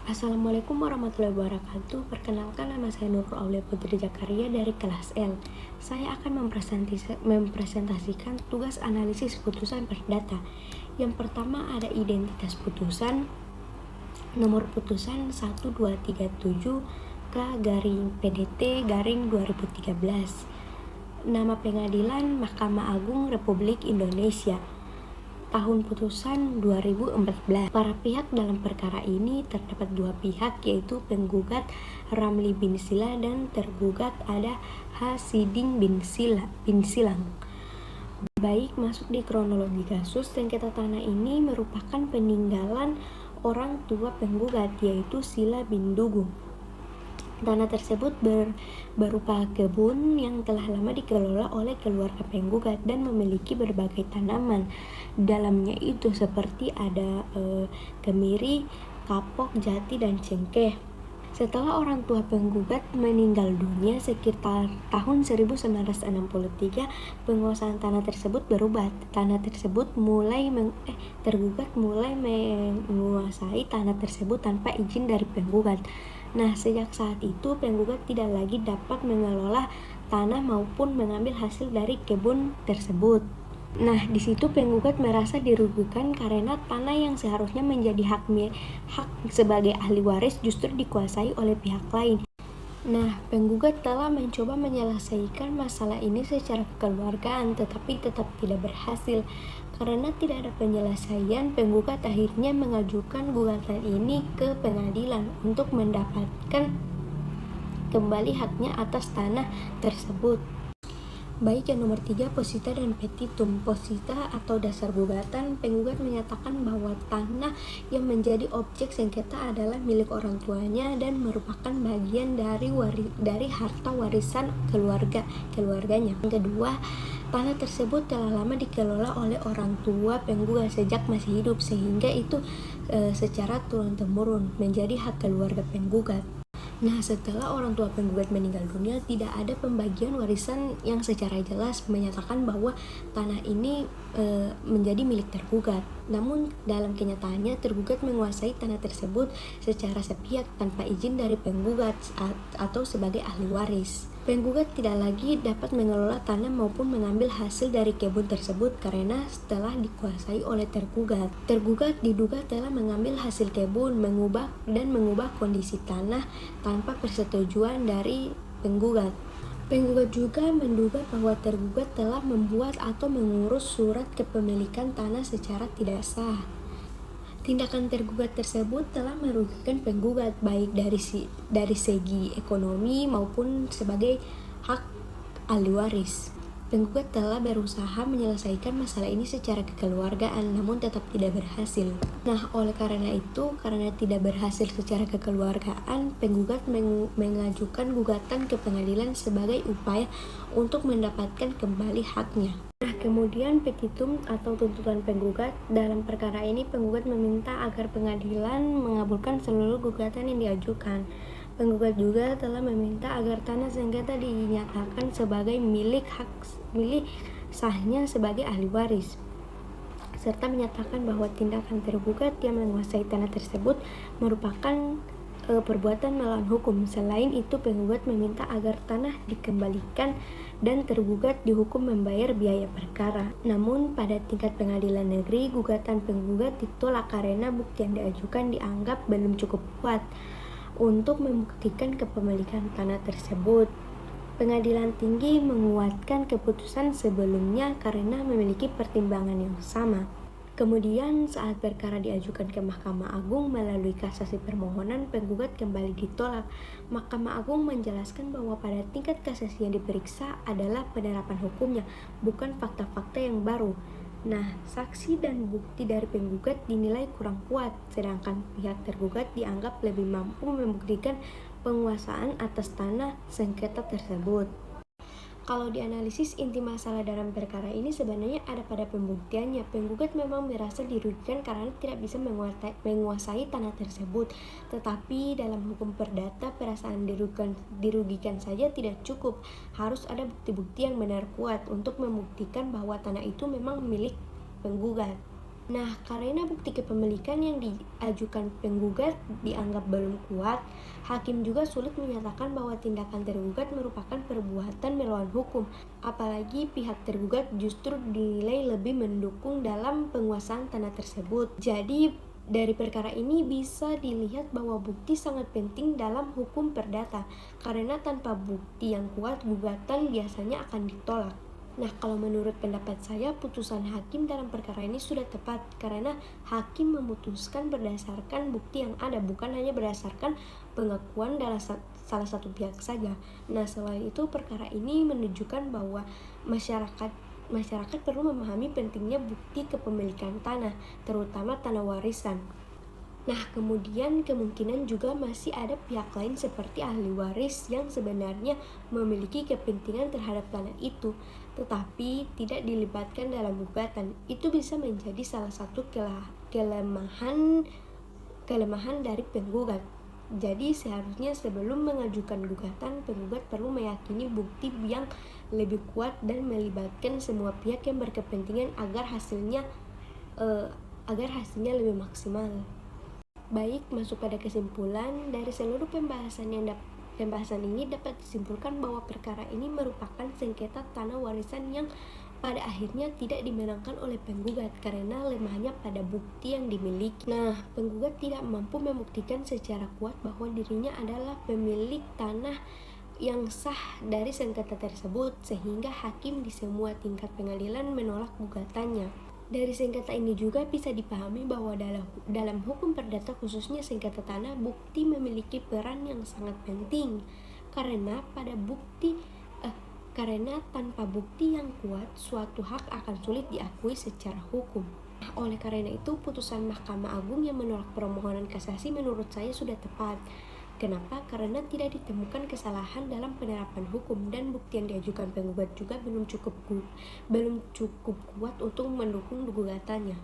Assalamualaikum warahmatullahi wabarakatuh. Perkenalkan, nama saya Nurul Aulia Putri Zakaria dari kelas L. Saya akan mempresentasikan tugas analisis putusan perdata. Yang pertama ada identitas putusan, nomor putusan 1237 K/PDT/2013. Nama pengadilan Mahkamah Agung Republik Indonesia. Tahun putusan 2014. Para pihak dalam perkara ini terdapat dua pihak, yaitu penggugat Ramli bin Sila dan tergugat ada Hasiding bin Silang. Baik, masuk di kronologi kasus. Sengketa tanah ini merupakan peninggalan orang tua penggugat, yaitu Sila bin Dugung. Tanah tersebut berupa kebun yang telah lama dikelola oleh keluarga penggugat dan memiliki berbagai tanaman. Dalamnya itu seperti ada kemiri, kapok, jati, dan cengkeh. Setelah orang tua penggugat meninggal dunia sekitar tahun 1963, penguasaan tanah tersebut berubah. Tergugat mulai menguasai tanah tersebut tanpa izin dari penggugat. Nah, sejak saat itu penggugat tidak lagi dapat mengelola tanah maupun mengambil hasil dari kebun tersebut. Nah, di situ penggugat merasa dirugikan karena tanah yang seharusnya menjadi hak sebagai ahli waris justru dikuasai oleh pihak lain. Nah, penggugat telah mencoba menyelesaikan masalah ini secara kekeluargaan, tetapi tetap tidak berhasil. Karena tidak ada penyelesaian, penggugat akhirnya mengajukan gugatan ini ke pengadilan untuk mendapatkan kembali haknya atas tanah tersebut. Baik, yang nomor 3, posita dan petitum. Posita atau dasar gugatan, penggugat menyatakan bahwa tanah yang menjadi objek sengketa adalah milik orang tuanya dan merupakan bagian dari harta warisan keluarganya. Yang kedua, tanah tersebut telah lama dikelola oleh orang tua penggugat sejak masih hidup, sehingga itu secara turun-temurun menjadi hak keluarga penggugat. Nah, setelah orang tua penggugat meninggal dunia, tidak ada pembagian warisan yang secara jelas menyatakan bahwa tanah ini menjadi milik tergugat. Namun, dalam kenyataannya, tergugat menguasai tanah tersebut secara sepihak tanpa izin dari penggugat atau sebagai ahli waris. Penggugat tidak lagi dapat mengelola tanah maupun mengambil hasil dari kebun tersebut karena setelah dikuasai oleh tergugat. Tergugat diduga telah mengambil hasil kebun, mengubah kondisi tanah tanpa persetujuan dari penggugat. Penggugat juga menduga bahwa tergugat telah membuat atau mengurus surat kepemilikan tanah secara tidak sah. Tindakan tergugat tersebut telah merugikan penggugat baik dari segi ekonomi maupun sebagai hak ahli waris. Penggugat telah berusaha menyelesaikan masalah ini secara kekeluargaan, namun tetap tidak berhasil. Nah, oleh karena itu, karena tidak berhasil secara kekeluargaan, penggugat mengajukan gugatan ke pengadilan sebagai upaya untuk mendapatkan kembali haknya. Nah, kemudian petitum atau tuntutan penggugat. Dalam perkara ini, penggugat meminta agar pengadilan mengabulkan seluruh gugatan yang diajukan. Penggugat juga telah meminta agar tanah sengketa dinyatakan sebagai milik sahnya sebagai ahli waris, serta menyatakan bahwa tindakan tergugat yang menguasai tanah tersebut merupakan perbuatan melawan hukum. Selain itu, penggugat meminta agar tanah dikembalikan dan tergugat dihukum membayar biaya perkara. Namun, pada tingkat pengadilan negeri, gugatan penggugat ditolak karena bukti yang diajukan dianggap belum cukup kuat untuk membuktikan kepemilikan tanah tersebut. Pengadilan tinggi menguatkan keputusan sebelumnya karena memiliki pertimbangan yang sama. Kemudian saat perkara diajukan ke Mahkamah Agung melalui kasasi permohonan, penggugat kembali ditolak. Mahkamah Agung menjelaskan bahwa pada tingkat kasasi yang diperiksa adalah penerapan hukumnya, bukan fakta-fakta yang baru. Nah, saksi dan bukti dari penggugat dinilai kurang kuat, sedangkan pihak tergugat dianggap lebih mampu membuktikan penguasaan atas tanah sengketa tersebut. Kalau dianalisis, inti masalah dalam perkara ini sebenarnya ada pada pembuktiannya. Penggugat memang merasa dirugikan karena tidak bisa menguasai tanah tersebut. Tetapi dalam hukum perdata, perasaan dirugikan saja tidak cukup. Harus ada bukti-bukti yang benar kuat untuk membuktikan bahwa tanah itu memang milik penggugat. Nah, karena bukti kepemilikan yang diajukan penggugat dianggap belum kuat, hakim juga sulit menyatakan bahwa tindakan tergugat merupakan perbuatan melawan hukum. Apalagi pihak tergugat justru dinilai lebih mendukung dalam penguasaan tanah tersebut. Jadi, dari perkara ini bisa dilihat bahwa bukti sangat penting dalam hukum perdata, karena tanpa bukti yang kuat, gugatan biasanya akan ditolak. Nah, kalau menurut pendapat saya, putusan hakim dalam perkara ini sudah tepat karena hakim memutuskan berdasarkan bukti yang ada, bukan hanya berdasarkan pengakuan dari salah satu pihak saja. Nah, selain itu perkara ini menunjukkan bahwa masyarakat masyarakat perlu memahami pentingnya bukti kepemilikan tanah, terutama tanah warisan. Nah, kemudian kemungkinan juga masih ada pihak lain seperti ahli waris yang sebenarnya memiliki kepentingan terhadap tanah itu, tetapi tidak dilibatkan dalam gugatan. Itu bisa menjadi salah satu kelemahan dari penggugat. Jadi seharusnya sebelum mengajukan gugatan, penggugat perlu meyakini bukti yang lebih kuat dan melibatkan semua pihak yang berkepentingan agar hasilnya lebih maksimal. Baik, masuk pada kesimpulan, dari seluruh pembahasan ini dapat disimpulkan bahwa perkara ini merupakan sengketa tanah warisan yang pada akhirnya tidak dimenangkan oleh penggugat karena lemahnya pada bukti yang dimiliki. Nah, penggugat tidak mampu membuktikan secara kuat bahwa dirinya adalah pemilik tanah yang sah dari sengketa tersebut, sehingga hakim di semua tingkat pengadilan menolak gugatannya. Dari sengketa ini juga bisa dipahami bahwa dalam hukum perdata, khususnya sengketa tanah, bukti memiliki peran yang sangat penting karena karena tanpa bukti yang kuat, suatu hak akan sulit diakui secara hukum. Oleh karena itu, putusan Mahkamah Agung yang menolak permohonan kasasi menurut saya sudah tepat. Kenapa? Karena tidak ditemukan kesalahan dalam penerapan hukum dan bukti yang diajukan penggugat juga belum cukup kuat untuk mendukung gugatannya.